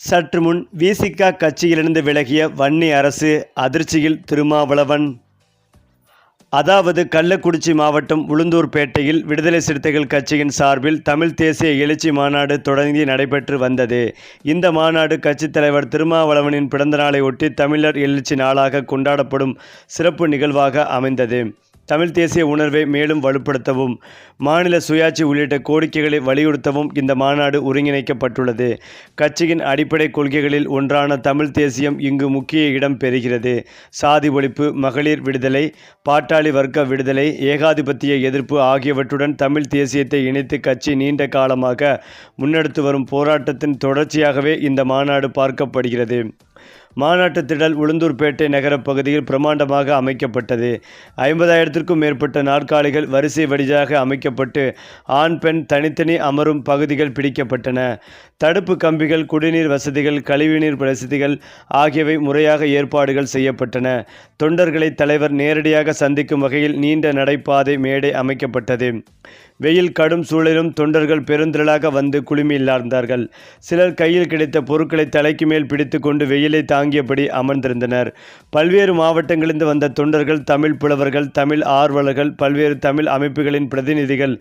சற்று முன் விசிக கட்சியிலிருந்து விலகிய வன்னி அரசு அதிர்ச்சியில் திருமாவளவன். அதாவது கள்ளக்குறிச்சி மாவட்டம் உளுந்தூர்பேட்டையில் விடுதலை சிறுத்தைகள் கட்சியின் சார்பில் தமிழ் தேசிய எழுச்சி மாநாடு தொடங்கி நடைபெற்று வந்தது. இந்த மாநாடு கட்சித் தலைவர் திருமாவளவனின் பிறந்தநாளை ஒட்டி தமிழர் எழுச்சி நாளாக கொண்டாடப்படும் சிறப்பு நிகழ்வாக அமைந்தது. தமிழ் தேசிய உணர்வை மேலும் வலுப்படுத்தவும் மாநில சுயாட்சி உள்ளிட்ட கோரிக்கைகளை வலியுறுத்தவும் இந்த மாநாடு ஒருங்கிணைக்கப்பட்டுள்ளது. கட்சியின் அடிப்படை கொள்கைகளில் ஒன்றான தமிழ் தேசியம் இங்கு முக்கிய இடம் பெறுகிறது. சாதி ஒழிப்பு, மகளிர் விடுதலை, பாட்டாளி வர்க்க விடுதலை, ஏகாதிபத்திய எதிர்ப்பு ஆகியவற்றுடன் தமிழ் தேசியத்தை இணைத்து கட்சி நீண்ட காலமாக முன்னெடுத்து வரும் போராட்டத்தின் தொடர்ச்சியாகவே இந்த மாநாடு பார்க்கப்படுகிறது. மாநாட்டு திடல் உளுந்தூர்பேட்டை நகர பகுதியில் பிரமாண்டமாக அமைக்கப்பட்டது. 50,000க்கும் மேற்பட்ட நாற்காலிகள் வரிசை வரியாக அமைக்கப்பட்டு ஆண் பெண் தனித்தனி அமரும் பகுதிகள் பிடிக்கப்பட்டன. தடுப்பு கம்பிகள், குடிநீர் வசதிகள், கழிவுநீர் வசதிகள் ஆகியவை முறையாக ஏற்பாடுகள் செய்யப்பட்டன. தொண்டர்களை தலைவர் நேரடியாக சந்திக்கும் வகையில் நீண்ட நடைபாதை மேடை அமைக்கப்பட்டது. வெயில் கடும் சூழலிலும் தொண்டர்கள் பெருந்திரளாக வந்து குழுமியிருந்தார்கள். சிலர் கையில் கிடைத்த பொருட்களை தலைக்கு மேல் பிடித்து கொண்டு வெயிலை தாங்கியபடி அமர்ந்திருந்தனர். பல்வேறு மாவட்டங்களிலிருந்து வந்த தொண்டர்கள், தமிழ் புலவர்கள், தமிழ் ஆர்வலர்கள், பல்வேறு தமிழ் அமைப்புகளின் பிரதிநிதிகள்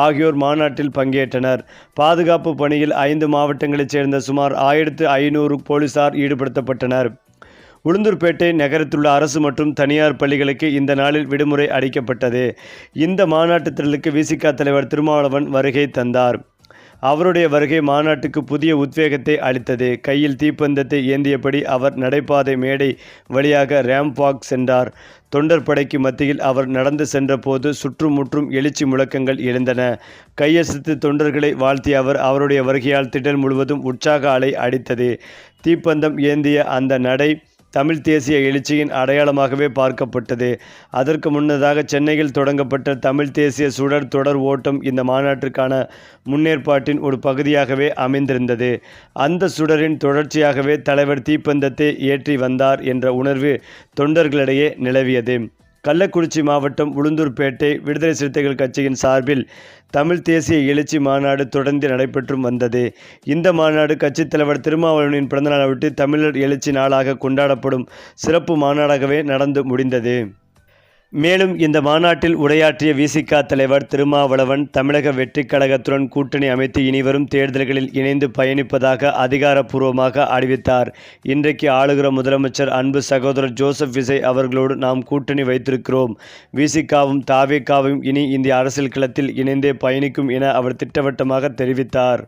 ஆகியோர் மாநாட்டில் பங்கேற்றனர். பாதுகாப்பு பணியில் 5 மாவட்டங்களைச் சேர்ந்த சுமார் 1500 போலீசார் ஈடுபடுத்தப்பட்டனர். உளுந்தூர்பேட்டை நகரத்துள்ள அரசு மற்றும் தனியார் பள்ளிகளுக்கு இந்த நாளில் விடுமுறை அளிக்கப்பட்டது. இந்த மாநாட்டு திடலுக்கு விசிக தலைவர் திருமாவளவன் வருகை தந்தார். அவருடைய வருகை மாநாட்டுக்கு புதிய உத்வேகத்தை அளித்தது. கையில் தீப்பந்தத்தை ஏந்தியபடி அவர் நடைபாதை மேடை வழியாக ரேம்ப் வாக் சென்றார். தொண்டர் படைக்கு மத்தியில் அவர் நடந்து சென்ற போது சுற்றும் முற்றும் எழுச்சி முழக்கங்கள் எழுந்தன. கையசைத்து தொண்டர்களை வாழ்த்திய அவர் அவருடைய வருகையால் திடல் முழுவதும் உற்சாக அலை அடித்தது. தீப்பந்தம் ஏந்திய அந்த நடை தமிழ் தேசிய எழுச்சியின் அடையாளமாகவே பார்க்கப்பட்டது. அதற்கு முன்னதாக சென்னையில் தொடங்கப்பட்ட தமிழ் தேசிய சுடர் தொடர் ஓட்டம் இந்த மாநாட்டிற்கான முன்னேற்பாட்டின் ஒரு பகுதியாகவே அமைந்திருந்தது. அந்த சுடரின் தொடர்ச்சியாகவே தலைவர் தீப்பந்தத்தை ஏற்றி வந்தார் என்ற உணர்வு தொண்டர்களிடையே நிலவியது. கள்ளக்குறிச்சி மாவட்டம் உளுந்தூர்பேட்டை விடுதலை சிறுத்தைகள் கட்சியின் சார்பில் தமிழ் தேசிய எழுச்சி மாநாடு தொடர்ந்து நடைபெற்றும் வந்தது. இந்த மாநாடு கட்சித் தலைவர் திருமாவளவனின் பிறந்தநாளை ஒட்டி தமிழர் எழுச்சி நாளாக கொண்டாடப்படும் சிறப்பு மாநாடாகவே நடந்து முடிந்தது. மேலும் இந்த மாநாட்டில் உரையாற்றிய விசிக தலைவர் திருமாவளவன் தமிழக வெற்றிக் கழகத்துடன் கூட்டணி அமைத்து இனிவரும் தேர்தல்களில் இணைந்து பயணிப்பதாக அதிகாரப்பூர்வமாக அறிவித்தார். இன்றைக்கு ஆளுகிற முதலமைச்சர் அன்பு சகோதரர் ஜோசப் விஜய் அவர்களோடு நாம் கூட்டணி வைத்திருக்கிறோம். விசிகவும் தாவேகாவும் இனி இந்திய அரசியல் களத்தில் இணைந்தே பயணிக்கும் என அவர் திட்டவட்டமாக தெரிவித்தார்.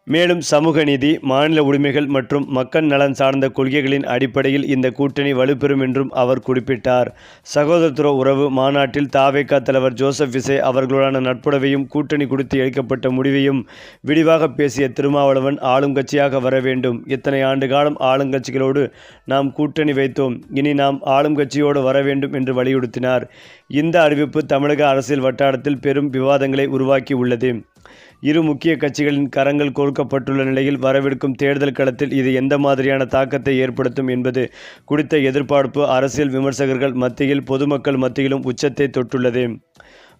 மேலும் சமூக நீதி, மாநில உரிமைகள் மற்றும் மக்கள் நலன் சார்ந்த கொள்கைகளின் அடிப்படையில் இந்த கூட்டணி வலுப்பெறும் என்றும் அவர் குறிப்பிட்டார். சகோதரத்துவ உறவு மாநாட்டில் தாவேகா தலைவர் ஜோசப் விஜய் அவர்களுடான நட்புறவையும் கூட்டணி குறித்து எடுக்கப்பட்ட முடிவையும் விரிவாக பேசிய திருமாவளவன் ஆளும் கட்சியாக வர வேண்டும். இத்தனை ஆண்டு காலம் ஆளுங்கட்சிகளோடு நாம் கூட்டணி வைத்தோம், இனி நாம் ஆளும் கட்சியோடு வர வேண்டும் என்று வலியுறுத்தினார். இந்த அறிவிப்பு தமிழக அரசியல் வட்டாரத்தில் பெரும் விவாதங்களை உருவாக்கி உள்ளது. இரு முக்கிய கட்சிகளின் கரங்கள் கோர்க்கப்பட்டுள்ள நிலையில் வரவிருக்கும் தேர்தல் களத்தில் இது எந்த மாதிரியான தாக்கத்தை ஏற்படுத்தும் என்பது குறித்த எதிர்பார்ப்பு அரசியல் விமர்சகர்கள் மத்தியில், பொதுமக்கள் மத்தியிலும் உச்சத்தை தொட்டுள்ளது.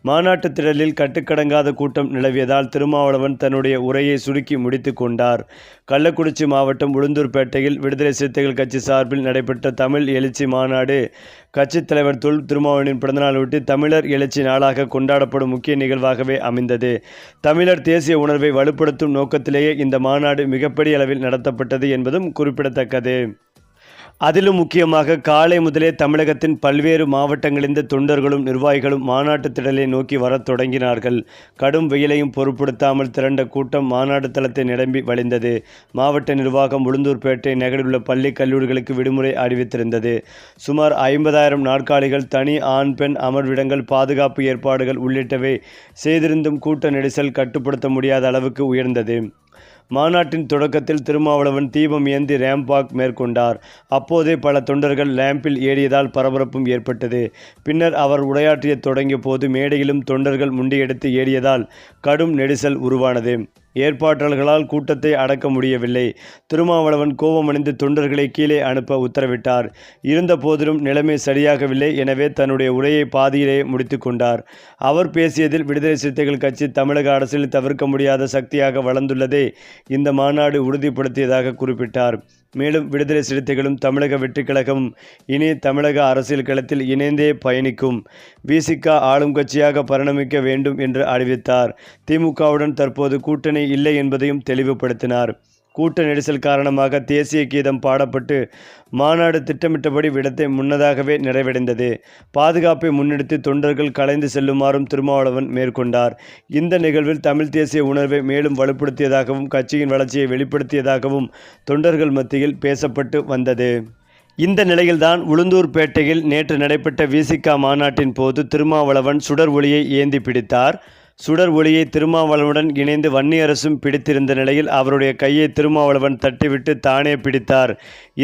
மாநாட்டு திடலில் கட்டுக்கடங்காத கூட்டம் நிலவியதால் திருமாவளவன் தன்னுடைய உரையை சுருக்கி முடித்து கொண்டார். கள்ளக்குறிச்சி மாவட்டம் உளுந்தூர்பேட்டையில் விடுதலை சிறுத்தைகள் கட்சி சார்பில் நடைபெற்ற தமிழ் எழுச்சி மாநாடு கட்சித் தலைவர் தொல் திருமாவளவனின் பிறந்தநாளொட்டி தமிழர் எழுச்சி நாளாக கொண்டாடப்படும் முக்கிய நிகழ்வாகவே அமைந்தது. தமிழர் தேசிய உணர்வை வலுப்படுத்தும் நோக்கத்திலேயே இந்த மாநாடு மிகப்பெரிய அளவில் நடத்தப்பட்டது என்பதும் குறிப்பிடத்தக்கது. அதிலும் முக்கியமாக காலை முதலே தமிழகத்தின் பல்வேறு மாவட்டங்களிலிருந்து தொண்டர்களும் நிர்வாகிகளும் மாநாட்டு திடலை நோக்கி வரத் தொடங்கினார்கள். கடும் வெயிலையும் பொருட்படுத்தாமல் திரண்ட கூட்டம் மாநாடு தளத்தை நிரம்பி வழிந்தது. மாவட்ட நிர்வாகம் உளுந்தூர்பேட்டை நகரில் உள்ள பள்ளி கல்லூரிகளுக்கு விடுமுறை அறிவித்திருந்தது. சுமார் 50,000 நாற்காலிகள், தனி ஆண் பெண் அமர்விடங்கள், பாதுகாப்பு ஏற்பாடுகள் உள்ளிட்டவை செய்திருந்தும் கூட்ட நெரிசல் கட்டுப்படுத்த முடியாத அளவுக்கு உயர்ந்தது. மாநாட்டின் தொடக்கத்தில் திருமாவளவன் தீபம் ஏந்தி ரேம்ப் வாக் மேற்கொண்டார். அப்போதே பல தொண்டர்கள் ரேம்பில் ஏறியதால் பரபரப்பும் ஏற்பட்டது. பின்னர் அவர் உரையாற்றிய தொடங்கிய போது மேடையிலும் தொண்டர்கள் முண்டியெடுத்து ஏறியதால் கடும் நெரிசல் உருவானது. ஏற்பாட்டாளர்களால் கூட்டத்தை அடக்க முடியவில்லை. திருமாவளவன் கோபமடைந்து தொண்டர்களை கீழே அனுப்ப உத்தரவிட்டார். இருந்த போதிலும் நிலைமை சரியாகவில்லை. எனவே தன்னுடைய உரையை பாதியிலேயே முடித்து கொண்டார். அவர் பேசியதில் விடுதலை சிறுத்தைகள் கட்சி தமிழக அரசியல் தவிர்க்க முடியாத சக்தியாக வளர்ந்துள்ளதை இந்த மாநாடு உறுதிப்படுத்தியதாக குறிப்பிட்டார். மேலும் விடுதலை சிறுத்தைகளும் தமிழக வெற்றிக் கழகமும் இனி தமிழக அரசியல் களத்தில் இணைந்தே பயணிக்கும். விசிக ஆளும் கட்சியாக பரிணமிக்க வேண்டும் என்று அறிவித்தார். திமுகவுடன் தற்போது கூட்டணி இல்லை என்பதையும் தெளிவுபடுத்தினார். கூட்ட நெரிசல் காரணமாக தேசிய கீதம் பாடப்பட்டு மாநாடு திட்டமிட்டபடி விடத்தை முன்னதாகவே நிறைவடைந்தது. பாதுகாப்பை முன்னெடுத்து தொண்டர்கள் கலைந்து செல்லுமாறும் திருமாவளவன் மேற்கொண்டார். இந்த நிகழ்வில் தமிழ் தேசிய உணர்வை மேலும் வலுப்படுத்தியதாகவும் கட்சியின் வளர்ச்சியை வெளிப்படுத்தியதாகவும் தொண்டர்கள் மத்தியில் பேசப்பட்டு வந்தது. இந்த நிலையில்தான் உளுந்தூர்பேட்டையில் நேற்று நடைபெற்ற விசிக மாநாட்டின் போது திருமாவளவன் சுடர் ஒளியை ஏந்தி பிடித்தார். சுடர் ஒளியை திருமாவளவனுடன் இணைந்து வன்னியரசும் பிடித்திருந்த நிலையில் அவருடைய கையை திருமாவளவன் தட்டிவிட்டு தானே பிடித்தார்.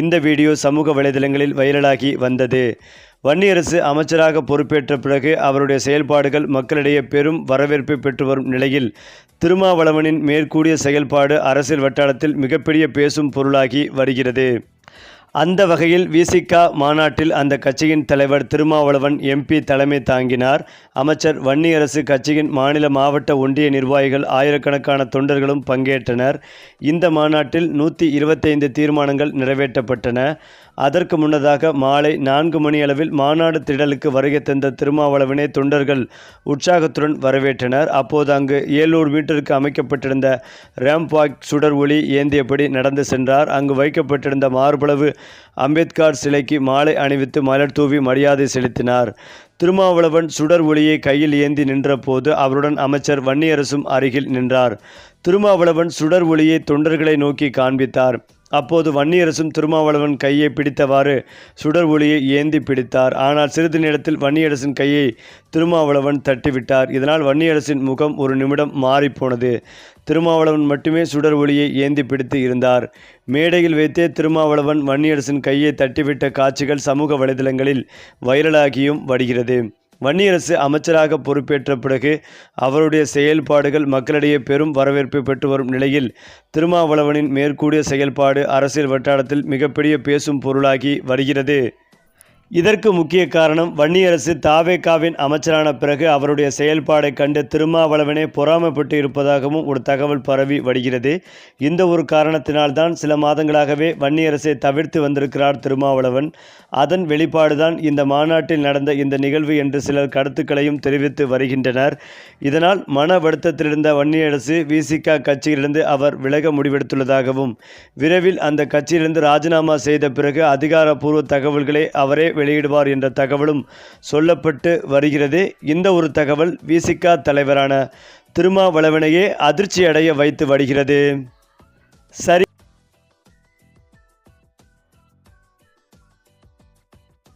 இந்த வீடியோ சமூக வலைதளங்களில் வைரலாகி வந்தது. வன்னியரசு அமைச்சராக பொறுப்பேற்ற பிறகு அவருடைய செயல்பாடுகள் மக்களிடையே பெரும் வரவேற்பை பெற்று வரும் நிலையில் திருமாவளவனின் மேற்கூடிய செயல்பாடு அரசியல் வட்டாரத்தில் மிகப்பெரிய பேசும் பொருளாகி வருகிறது. அந்த வகையில் விசிக மாநாட்டில் அந்த கட்சியின் தலைவர் திருமாவளவன் எம்பி தலைமை தாங்கினார். அமைச்சர் வன்னியரசு கட்சியின் மாநில மாவட்ட ஒன்றிய நிர்வாகிகள் ஆயிரக்கணக்கான தொண்டர்களும் பங்கேற்றனர். இந்த மாநாட்டில் 125 தீர்மானங்கள் நிறைவேற்றப்பட்டன. அதற்கு முன்னதாக மாலை 4 மணியளவில் மாநாடு திடலுக்கு வருகை தந்த திருமாவளவனை தொண்டர்கள் உற்சாகத்துடன் வரவேற்றனர். அப்போது அங்கு 700 மீட்டருக்கு அமைக்கப்பட்டிருந்த ரேம்பாக் சுடர் ஒளி ஏந்தியபடி நடந்து சென்றார். அங்கு வைக்கப்பட்டிருந்த மார்பளவு அம்பேத்கர் சிலைக்கு மாலை அணிவித்து மலர் தூவி மரியாதை செலுத்தினார். திருமாவளவன் சுடர் ஒளியை கையில் ஏந்தி நின்ற போது அவருடன் அமைச்சர் வன்னியரசும் அருகில் நின்றார். திருமாவளவன் சுடர் ஒளியை தொண்டர்களை நோக்கி காண்பித்தார். அப்போது வன்னியரசும் திருமாவளவன் கையை பிடித்தவாறு சுடர் ஒளியை ஏந்தி பிடித்தார். ஆனால் சிறிது நேரத்தில் வன்னியரசின் கையை திருமாவளவன் தட்டிவிட்டார். இதனால் வன்னியரசின் முகம் ஒரு நிமிடம் மாறிப்போனது. திருமாவளவன் மட்டுமே சுடர் ஒளியை ஏந்தி பிடித்து இருந்தார். மேடையில் வைத்தே திருமாவளவன் வன்னியரசின் கையை தட்டிவிட்ட காட்சிகள் சமூக வலைதளங்களில் வைரலாகியும் வருகிறது. வன்னியரசு அமைச்சராக பொறுப்பேற்ற பிறகு அவருடைய செயல்பாடுகள் மக்களிடையே பெரும் வரவேற்பை பெற்று வரும் நிலையில் திருமாவளவனின் மேற்கூடிய செயல்பாடு அரசியல் வட்டாரத்தில் மிகப்பெரிய பேசும் பொருளாகி வருகிறது. இதற்கு முக்கிய காரணம் வன்னியரசு தாவேகாவின் அமைச்சரான பிறகு அவருடைய செயல்பாடை கண்டு திருமாவளவனே பொறாமைப்பட்டு இருப்பதாகவும் ஒரு தகவல் பரவி வருகிறது. இந்த ஒரு காரணத்தினால்தான் சில மாதங்களாகவே வன்னியரசை தவிர்த்து வந்திருக்கிறார் திருமாவளவன். அதன் வெளிப்பாடுதான் இந்த மாநாட்டில் நடந்த இந்த நிகழ்வு என்று சிலர் கருத்துக்களையும் தெரிவித்து வருகின்றனர். இதனால் மன வருத்தத்திலிருந்த வன்னியரசு விசிக கட்சியிலிருந்து அவர் விலக முடிவெடுத்துள்ளதாகவும் விரைவில் அந்த கட்சியிலிருந்து ராஜினாமா செய்த பிறகு அதிகாரப்பூர்வ தகவல்களை அவரே வெளியிடுவார் என்ற தகவலும் சொல்லப்பட்டு வருகிறது. இந்த ஒரு தகவல் விசிக தலைவரான திருமாவளவனையே அதிர்ச்சி அடைய வைத்து வருகிறது. சரி.